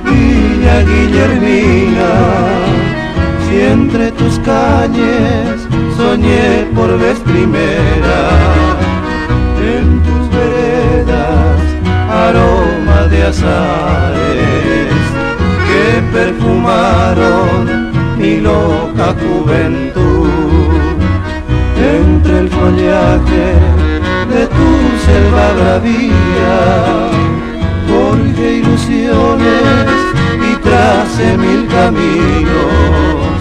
Villa Guillermina, si entre tus calles soñé por vez primera, en tus veredas aroma de azares que perfumaron mi loca juventud, entre el follaje de tu selva bravía forjé ilusiones y tracé mil caminos,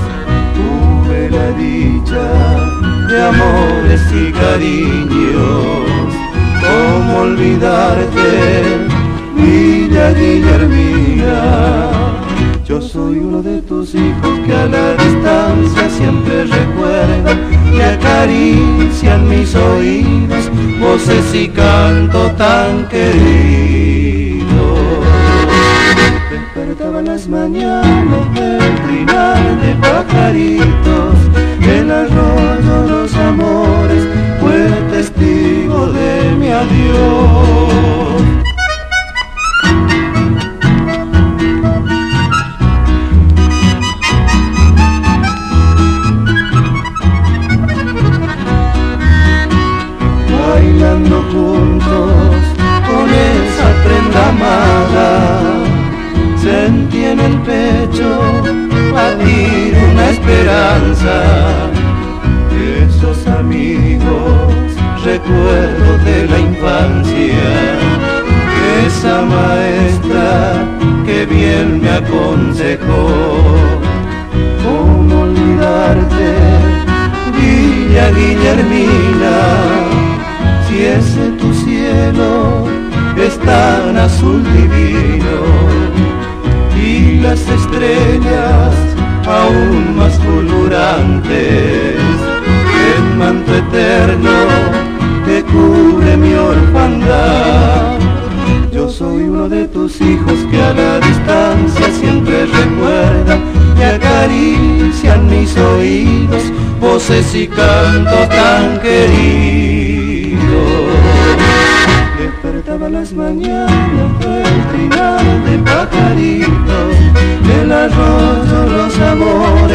tuve la dicha de amores y cariños. ¿Cómo olvidarte, Villa Guillermina? Yo soy uno de tus hijos que a la distancia siempre recuerdan y acarician mis oídos, voces y canto tan querido. Despertaban las mañanas del trinar de pajaritos, el arroyo de los amores fue testigo de mi adiós. Bailando juntos con esa prenda amada, sentí en el pecho latir una esperanza. Esos amigos, recuerdos de la infancia, esa maestra que bien me aconsejó. ¿Cómo olvidarte, Villa Guillermina? Si ese tu cielo es tan azul divino y las estrellas aún más fulgurantes, el manto eterno que cubre mi orfandad. Yo soy uno de tus hijos que a la distancia siempre recuerdan y acarician mis oídos, voces y cantos tan queridos. Despertaba las mañanas del trinar de pajaritos, el arroyo, los amores